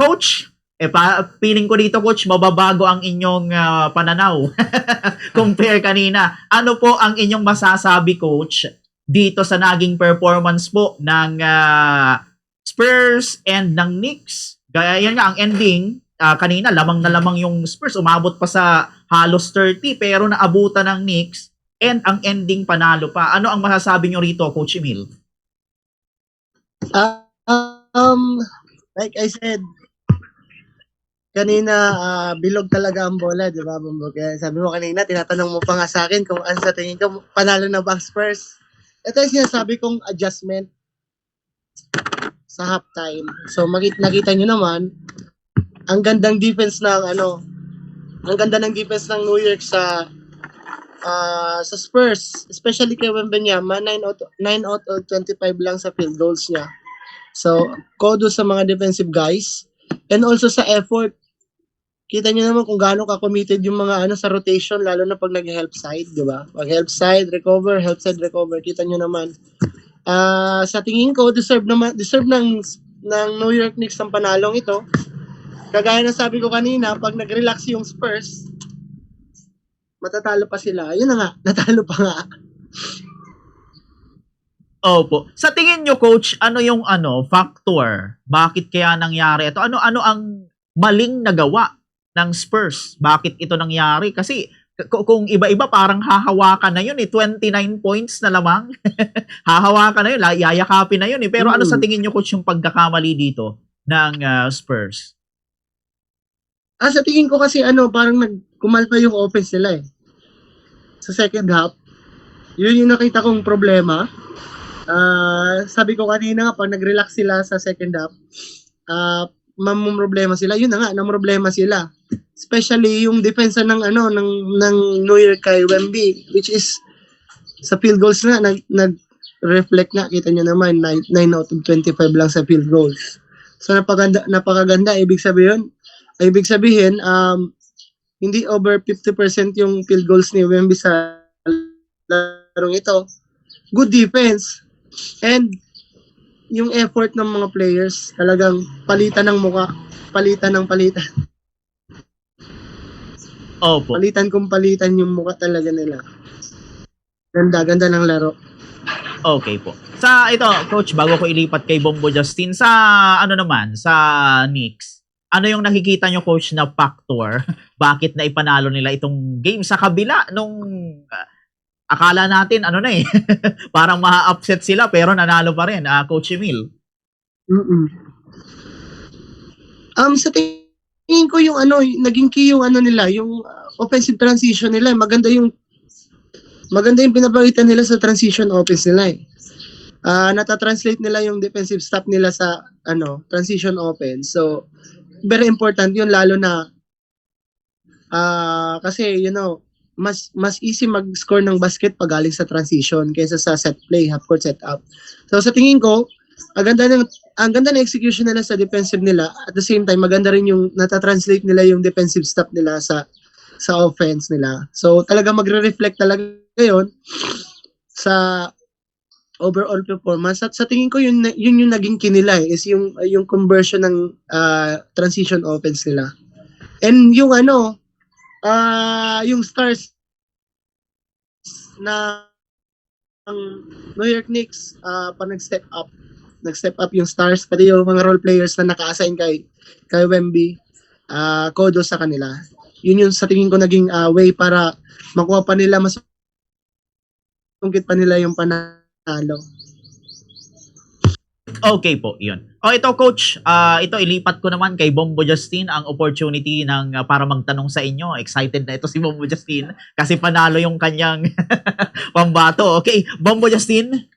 Coach, feeling ko dito, Coach, mababago ang inyong pananaw. Compare kanina. Ano po ang inyong masasabi, Coach, dito sa naging performance po ng Spurs and ng Knicks? Gaya yan nga, ang ending, kanina, lamang na lamang yung Spurs. Umabot pa sa halos 30, pero naabutan ng Knicks. And ang ending, panalo pa. Ano ang masasabi nyo rito, Coach Emil? Like I said, kanina, bilog talaga ang bola, di ba, Bumbo? Kaya sabi mo kanina, tinatanong mo pa nga sa akin kung ano sa tingin ko, panalo na ba ang Spurs? Ito yung sinasabi kong adjustment sa halftime. So, nakita nyo naman, ang gandang defense ng, ang ganda ng defense ng New York sa Spurs, especially kay Wembanyama, 9 out of 25 lang sa field goals niya. So, kudos sa mga defensive guys. And also sa effort. Kita niyo naman kung gaano ka-committed yung mga sa rotation, lalo na pag nag-help side, di ba? Pag help side, recover, help side, recover. Kita niyo naman. Sa tingin ko, deserve ng New York Knicks ang panalong ito. Kagaya na sabi ko kanina, pag nag-relax yung Spurs, matatalo pa sila. Yun na nga, natalo pa nga. Opo. Sa tingin nyo, Coach, ano yung factor? Bakit kaya nangyari ito? Ano ang maling nagawa ng Spurs? Bakit ito nangyari? Kasi kung iba-iba parang hahawakan na yun 29 points na lamang. Hahawakan na yun, yayakapin na yun Pero ano sa tingin nyo, Coach, yung pagkakamali dito ng Spurs? Sa tingin ko kasi parang kumalpa yung offense nila sa second half. Yun yung nakita kong problema. Sabi ko kanina nga, pag nag-relax sila sa second half, mamumroblema sila. Yun na nga, namroblema sila. Especially yung defense ng New York kay Wemby, which is sa field goals na nag-reflect nga, kita nyo naman, 9 out of 25 lang sa field goals. So napakaganda, ibig sabihin, hindi over 50% yung field goals ni Wemby sa larong ito. Good defense. And yung effort ng mga players, talagang palitan ng muka, palitan. Opo. Palitan yung muka talaga nila. Ganda ng laro. Okay po. Sa ito, Coach, bago ko ilipat kay Bombo Justin, sa sa Knicks, ano yung nakikita nyo, Coach, na factor? Bakit na ipanalo nila itong game sa kabila nung akala natin, parang ma-upset sila pero nanalo pa rin, Coach Emil? Sa tingin ko yung naging key yung nila, yung offensive transition nila. Maganda yung pinapakita nila sa transition offense nila nata-translate nila yung defensive stop nila sa transition offense. So, very important yun, lalo na kasi mas easy mag-score ng basket pag galing sa transition kaysa sa set play, half court setup. So sa tingin ko, ang ganda ng execution nila sa defensive nila. At the same time, maganda rin yung nata-translate nila yung defensive stop nila sa offense nila. So talaga magre-reflect talaga yun sa overall performance. At sa tingin ko yun yung naging kinila is yung conversion ng transition offense nila. And yung yung stars na New York Knicks pa nag-step up yung stars, pati yung mga role players na naka-assign kay Wemby, kudos sa kanila. Yun yung sa tingin ko naging way para makuha pa nila, mas tungkit pa nila yung panalo. Okay po, yun. Ito, Coach, ito ilipat ko naman kay Bombo Justin ang opportunity para magtanong sa inyo. Excited na ito si Bombo Justin kasi panalo yung kanyang pambato. Okay, Bombo Justin?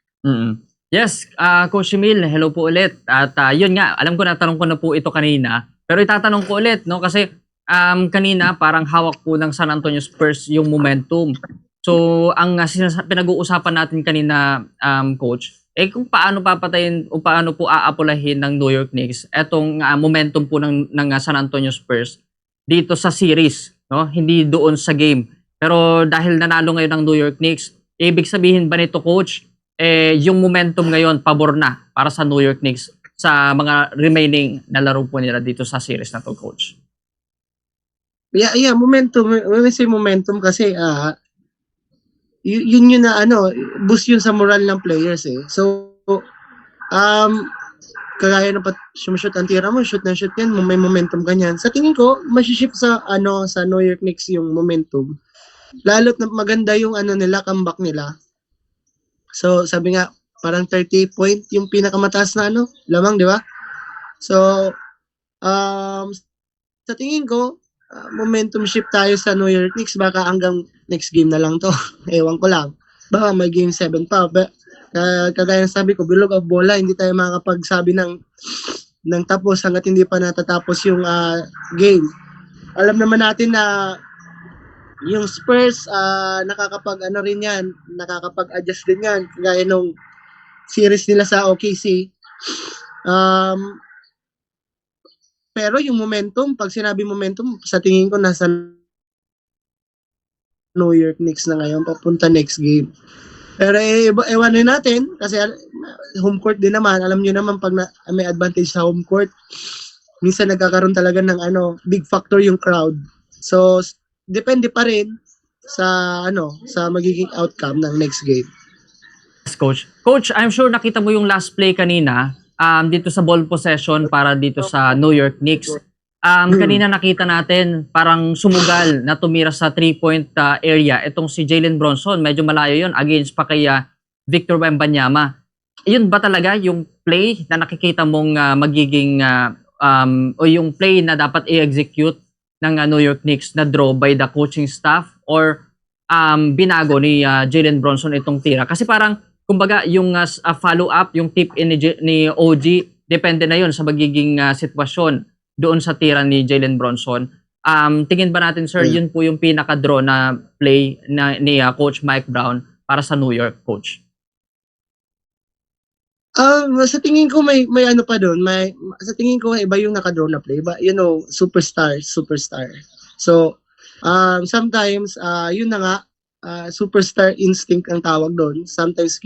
Yes, Coach Emil, hello po ulit. At yun nga, alam ko natanong ko na po ito kanina, pero itatanong ko ulit, no? Kasi kanina parang hawak po ng San Antonio Spurs yung momentum. So, ang pinag-uusapan natin kanina, Coach, kung paano papatayin o paano po aapulahin ng New York Knicks etong momentum po ng San Antonio Spurs dito sa series, no? Hindi doon sa game. Pero dahil nanalo ngayon ng New York Knicks, ibig sabihin ba nito, Coach, yung momentum ngayon pabor na para sa New York Knicks sa mga remaining na laro po nila dito sa series na to, coach? Yeah, momentum. When I say momentum kasi yun na boost yun sa moral ng players eh. So kagaya ng shoot ang tira mo, shoot yan, may momentum ganyan. Sa tingin ko, masiship sa New York Knicks yung momentum. Lalo't na maganda yung nila, comeback nila. So sabi nga parang 30 point yung pinakamataas na lamang, di ba? So sa tingin ko, momentum shift tayo sa New York Knicks. Baka hanggang next game na lang to. Ewan ko lang. Baka may game 7 pa. Kagaya ng sabi ko, bilog ang bola, hindi tayo makakapagsabi ng tapos hanggat hindi pa natatapos yung game. Alam naman natin na yung Spurs, nakakapag-adjust din yan. Kagaya nung series nila sa OKC. Pero yung momentum, pag sinabi momentum, sa tingin ko nasa New York Knicks na ngayon, papunta next game. Pero ewanin natin, kasi home court din naman. Alam nyo naman, pag may advantage sa home court, minsan nagkakaroon talaga ng big factor yung crowd. So, depende pa rin sa magiging outcome ng next game. Yes, coach. Coach, I'm sure nakita mo yung last play kanina dito sa ball possession para dito sa New York Knicks. Kanina nakita natin parang sumugal na tumira sa 3-point area. Itong si Jalen Bronson, medyo malayo yun against pa kay Victor Wembanyama. Yun ba talaga yung play na nakikita mong magiging o yung play na dapat i-execute ng New York Knicks na draw by the coaching staff or binago ni Jalen Bronson itong tira? Kasi parang kumbaga yung follow-up, yung tip ni OG, depende na yun sa magiging sitwasyon doon sa tira ni Jalen Bronson. Tingin ba natin, sir, yun po yung pinaka-draw na play ni Coach Mike Brown para sa New York, Coach? Sa tingin ko may pa doon. Sa tingin ko iba yung naka-draw na play. But, superstar. So, sometimes, yun na nga, superstar instinct ang tawag doon. Sometimes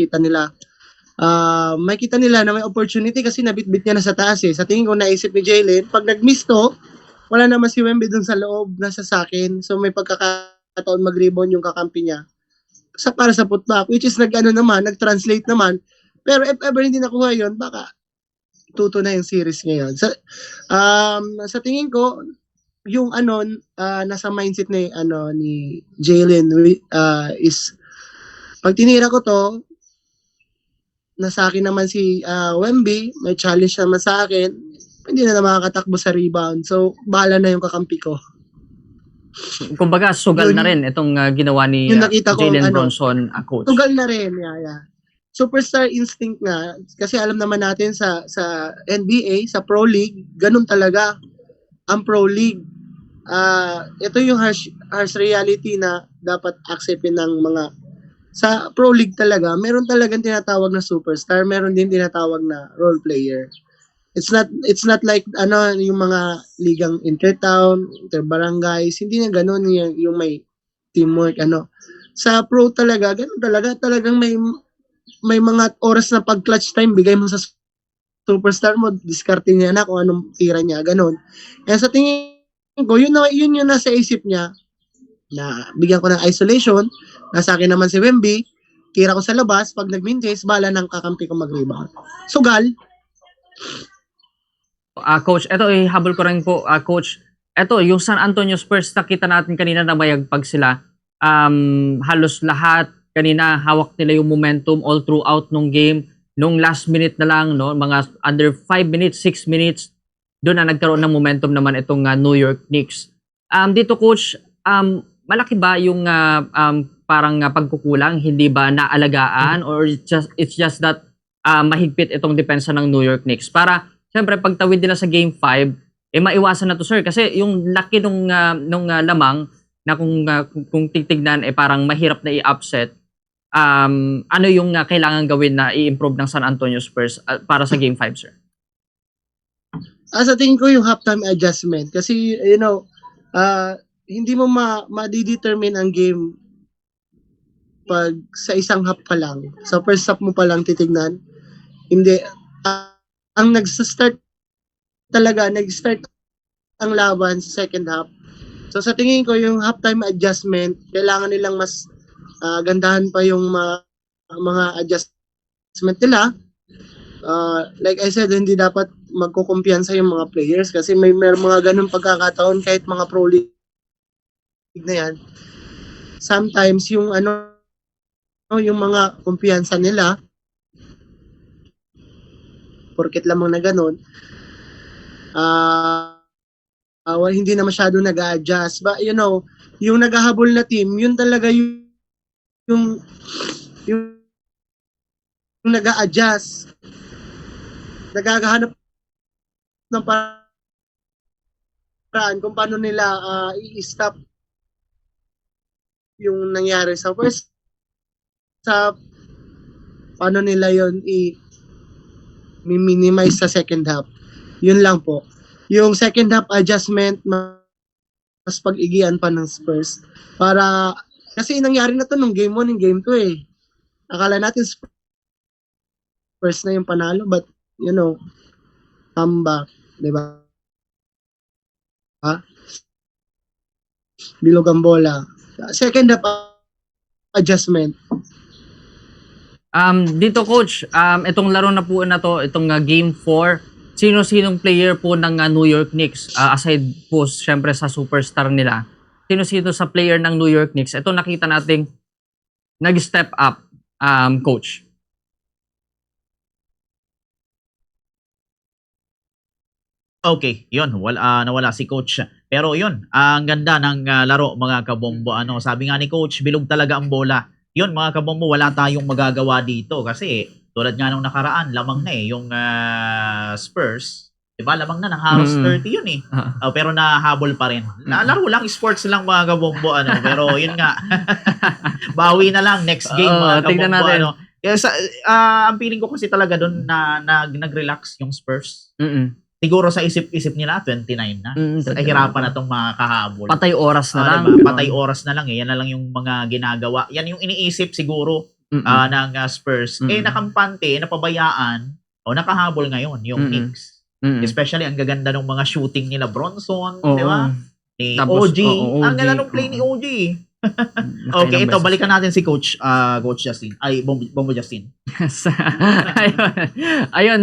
may kita nila na may opportunity kasi nabitbit niya na sa taas eh. Sa tingin ko naisip ni Jalen, pag nag-miss to, wala naman si Wemby dun sa loob, nasa sakin. So may pagkakataon mag-rebound yung kakampi niya. Para sa putback, which is nag-translate naman. Pero if ever hindi nakuha yun, baka tuto na yung series ngayon. Sa tingin ko, yung nasa mindset ni Jalen is pag tinira ko to, nasa akin naman si Wemby, may challenge naman sa akin, hindi na makakatakbo sa rebound. So, bahala na yung kakampi ko. Kumbaga, sugal na rin itong ginawa ni Jalen Bronson, coach. Sugal na rin, yeah. Superstar instinct nga. Kasi alam naman natin sa NBA, sa Pro League, ganun talaga. Ang Pro League, ito yung harsh reality na dapat acceptin ng mga sa Pro League talaga, meron talagang tinatawag na superstar, meron din tinatawag na role player. It's not like yung mga ligang intertown, interbarangays, hindi na ganoon yung may teamwork Sa pro talaga, ganun talagang may mga oras na pag clutch time bigay mo sa superstar mo, diskarte niya na kung anong tira niya, ganun. Kaya sa tingin ko, yun yung nasa isip niya na bigyan ko ng isolation, nasa akin naman si Wemby, tira ko sa labas, pag nag-min-chase, bala ng kakampi ko mag-rebound. Sugal. Coach, eto habol ko rin po, Coach. Eto, yung San Antonio Spurs, nakita natin kanina na mayagpag sila. Halos lahat, kanina hawak nila yung momentum all throughout nung game. Nung last minute na lang, no, mga under 5 minutes, 6 minutes, doon na nagkaroon ng momentum naman itong New York Knicks. Dito, Coach, malaki ba yung parang pagkukulang, hindi ba naalagaan or it's just that mahigpit itong depensa ng New York Knicks para siyempre pagtawid nila sa game 5 maiwasan na to, sir, kasi yung laki nung lamang na kung titignan parang mahirap na i-upset. Ano yung kailangan gawin na i-improve ng San Antonio Spurs para sa game 5, sir? Sa tingin ko yung halftime adjustment kasi hindi mo ma-determine ang game pag sa isang half pa lang. Sa first half mo pa lang titignan. Hindi ang nag-start ang laban sa second half. So sa tingin ko yung halftime adjustment, kailangan nilang mas gandahan pa yung mga adjustment nila. Like I said, hindi dapat magkukumpiyansa yung mga players kasi may mga ganun pagkakataon kahit mga pro league na yan. Sometimes yung yung mga kumpiyansa nila porket lamang na ganun, hindi na masyado nag-a-adjust. But you know, yung naghahabol na team, yun talaga yung nag-a-adjust. Naghahanap ng paraan kung paano nila i-stop yung nangyari sa first half, paano nila yon i-minimize sa second half. Yun lang po. Yung second half adjustment, mas pag-igian pa ng Spurs. Kasi nangyari na to nung game 1 and game 2 eh. Akala natin Spurs na yung panalo, but you know, comeback, di ba? Bilog ang bola. Second half adjustment. Dito coach, itong laro na po na to, itong game 4, sino-sinong player po ng New York Knicks, aside po syempre sa superstar nila, sino-sino sa player ng New York Knicks, ito nakita nating nag-step up, coach? Okay, yun, nawala si coach. Pero yun, ang ganda ng laro mga kabombo. Sabi nga ni coach, bilog talaga ang bola. Yun mga kabombo, wala tayong magagawa dito kasi tulad nga nung nakaraan, lamang na yung Spurs. Diba, lamang na, halos 30 yun eh. Pero nahabol pa rin. Laro lang, sports lang mga kabombo. Pero yun nga, bawi na lang next game mga tingnan kabombo. natin. Ang feeling ko kasi talaga doon na nag-relax yung Spurs. Siguro sa isip-isip nila, 29 na. Hirapan na itong mga kahabol. Patay oras na lang. Diba? Patay oras na lang eh. Yan na lang yung mga ginagawa. Yan yung iniisip siguro ng Spurs. Nakampante, napabayaan, nakahabol ngayon yung Knicks. Especially ang gaganda ng mga shooting nila Bronson, di ba? Ni Tapos, OG. Ang ganda ng play ni OG. Okay, ito, balikan natin si Coach Justin. Bombo Justin. Ayun,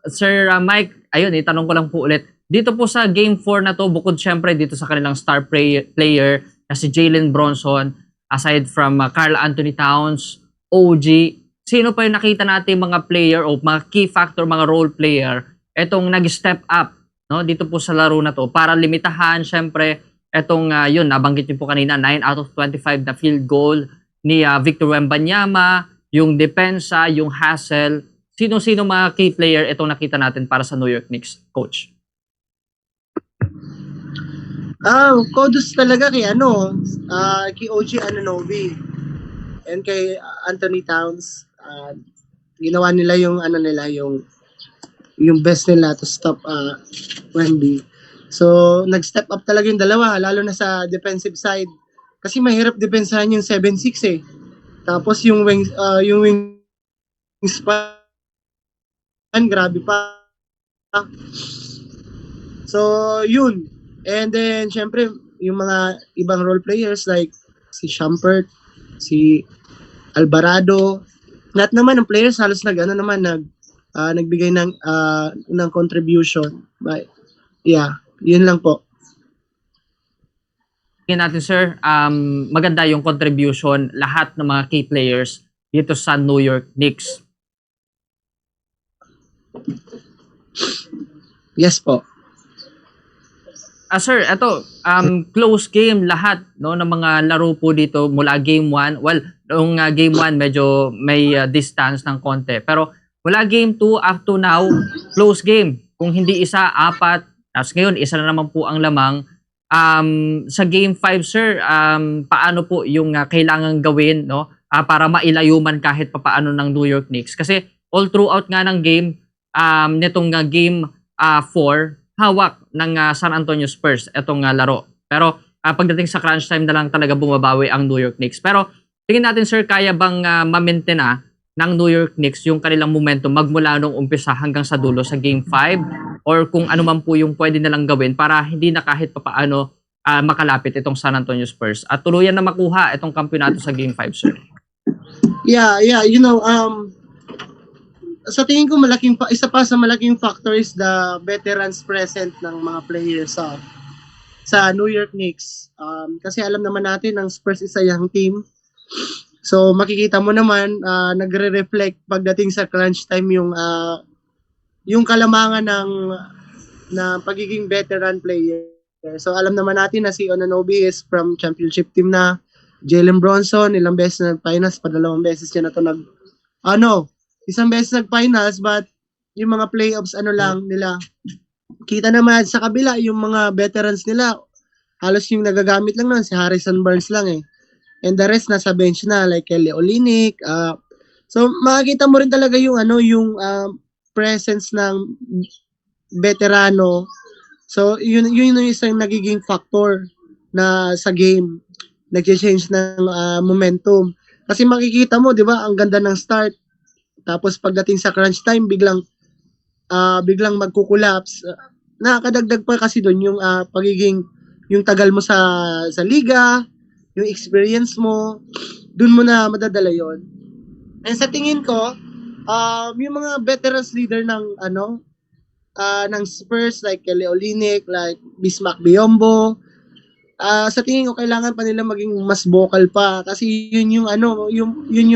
Sir Mike, ayun, itanong ko lang po ulit. Dito po sa Game 4 na to, bukod syempre dito sa kanilang star player na si Jalen Bronson, aside from Karl Anthony Towns, OG, sino pa yung nakita natin mga player o mga key factor, mga role player, etong nag-step up dito po sa laro na to para limitahan syempre etong yun, nabanggit niyo po kanina, 9 out of 25 na field goal ni Victor Wembanyama, yung depensa, yung hustle. Sino-sino mga key player itong nakita natin para sa New York Knicks, coach? Kudos talaga kay kay OG Anunoby and kay Anthony Towns. Ginawa nila yung yung best nila to stop Wemby. So, nag-step up talaga yung dalawa, lalo na sa defensive side. Kasi mahirap depensahan yung 7-6 eh. Tapos yung wingspan, grabe pa. So, yun. And then, syempre, yung mga ibang role players like si Shumpert, si Alvarado, lahat naman ng players halos nagbigay ng contribution. But, yeah, yun lang po. Tingnan natin sir, maganda yung contribution lahat ng mga key players dito sa New York Knicks. Yes po. Sir, eto, close game lahat ng mga laro po dito mula game 1. Well, noong game 1 medyo may distance ng konti. Pero mula game 2 up to now, close game. Kung hindi isa, 4. Tapos ngayon, isa na naman po ang lamang. Sa game 5, sir, paano po yung kailangan gawin para mailayuman kahit papaano ng New York Knicks? Kasi all throughout nga ng game, nitong game 4, hawak ng San Antonio Spurs itong laro. Pero pagdating sa crunch time na lang talaga bumabawi ang New York Knicks. Pero tingin natin sir, kaya bang ma-maintain ng New York Knicks yung kanilang momentum magmula nung umpisa hanggang sa dulo sa Game 5 or kung ano man po yung pwede nilang gawin para hindi na kahit papaano makalapit itong San Antonio Spurs at tuluyan na makuha itong kampeonato sa Game 5, sir? Yeah, sa tingin ko isa pa sa malaking factor is the veterans present ng mga players sa New York Knicks. Kasi alam naman natin ang Spurs is a young team. So makikita mo naman nagre-reflect pagdating sa crunch time yung kalamangan ng pagiging veteran player. So alam naman natin na si Anunoby is from championship team na. Jalen Bronson ilang beses na nag-finals, padalawang beses niya na to isang beses nag-finals, but yung mga playoffs lang nila. Kita naman sa kabila yung mga veterans nila, halos yung nagagamit lang si Harrison Barnes lang eh. And the rest nasa bench na like Kelly Olynyk. So makikita mo rin talaga yung presence ng veterano. So yun yung isang nagiging factor na sa game nag-change ng momentum. Kasi makikita mo, 'di ba, ang ganda ng start. Tapos pagdating sa crunch time biglang magko-collapse. Nakakadagdag pa kasi doon yung pagiging yung tagal mo sa liga, yung experience mo, dun mo na madadala yon. And sa tingin ko, yung mga veterans leader ng Spurs like Kelly Olynyk, like Bismack Biyombo, sa tingin ko kailangan pa nila maging mas vocal pa kasi yun yung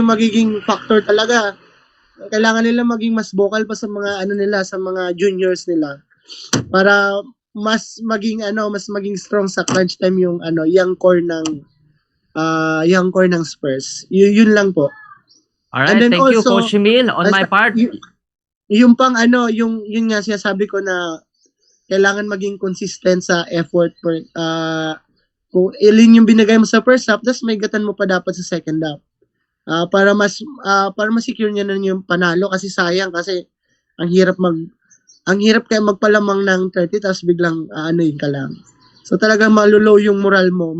magiging factor talaga. Kailangan nila maging mas vocal pa sa mga sa mga juniors nila para mas maging strong sa crunch time yung young core ng Spurs. Yun lang po. Alright, thank you, Coach Emil. On my part, yung pang yun nga sinasabi ko na kailangan maging consistent sa effort kung ilin yung binigay mo sa first half, tas may gatan mo pa dapat sa second half. Para ma-secure niya na yung panalo kasi sayang kasi ang hirap kayo magpalamang ng 30 tapos biglang yun ka lang. So talagang malulow yung moral mo,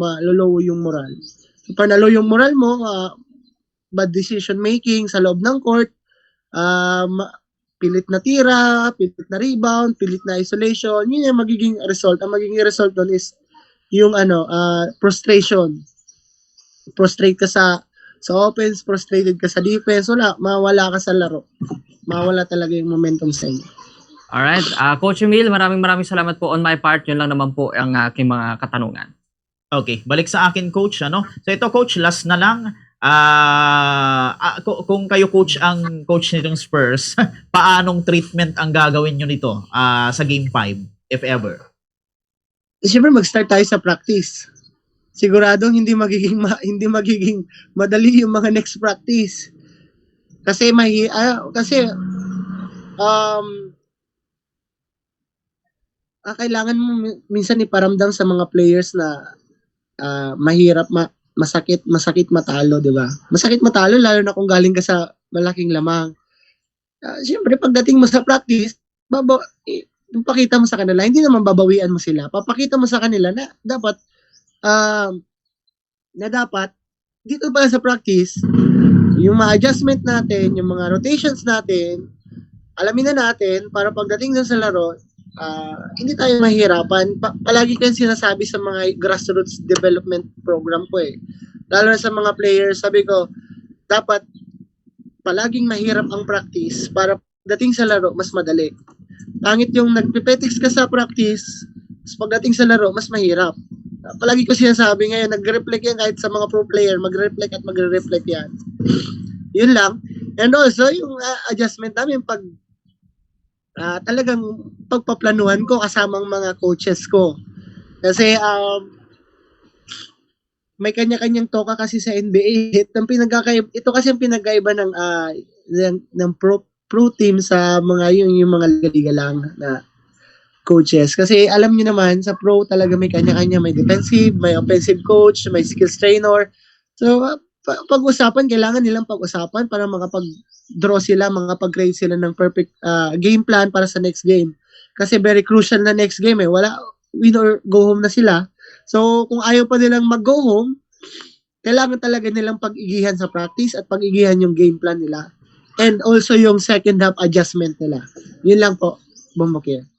So panalo yung moral mo, bad decision making sa loob ng court, pilit na tira, pilit na rebound, pilit na isolation, yun yung magiging result. Ang magiging result doon is yung frustration. Frustrate ka sa offense, frustrated ka sa defense, mawala ka sa laro. Mawala talaga yung momentum sa inyo. Alright, Coach Emil, maraming salamat po. On my part, yun lang naman po ang aking mga katanungan. Okay, balik sa akin, Coach. So ito, Coach, last na lang. Kung kayo, Coach, ang coach nitong Spurs, paanong treatment ang gagawin nyo nito sa Game 5, if ever? Siyempre, mag-start tayo sa practice. Siguradong hindi magiging madali yung mga next practice. Kasi kailangan mo minsan iparamdam sa mga players na mahirap masakit matalo, 'di ba? Masakit matalo lalo na kung galing ka sa malaking lamang. Siyempre pagdating mo sa practice, pakita mo sa kanila, hindi naman babawian mo sila. Papakita mo sa kanila na dapat dito pa sa practice, yung mga adjustment natin, yung mga rotations natin, alamin na natin para pagdating dun sa laro, hindi tayo mahirapan. Palagi ko yung sinasabi sa mga grassroots development program ko lalo na sa mga players, sabi ko, dapat palaging mahirap ang practice para pagdating sa laro, mas madali. Pangit yung nagpipetics ka sa practice, pagdating sa laro, mas mahirap. Palagi ko sinasabi ngayon, nag-reflect yan kahit sa mga pro player, mag-reflect at magre-reflect yan. Yun lang. And also, yung adjustment namin talagang pagpaplanuhan ko kasamang mga coaches ko. Kasi may kanya-kanyang toka kasi sa NBA. Ito kasi ang pinagkaiba ng pro team sa mga yung mga liga lang na coaches. Kasi alam niyo naman, sa pro talaga may kanya-kanya. May defensive, may offensive coach, may skills trainer. So, pag-usapan, kailangan nilang pag-usapan para makapag-draw sila, makapag-create sila ng perfect game plan para sa next game. Kasi very crucial na next game wala, win or go home na sila. So, kung ayaw pa nilang mag-go home, kailangan talaga nilang pag-igihan sa practice at pag-igihan yung game plan nila. and also yung second half adjustment nila. Yun lang po, Bombokir.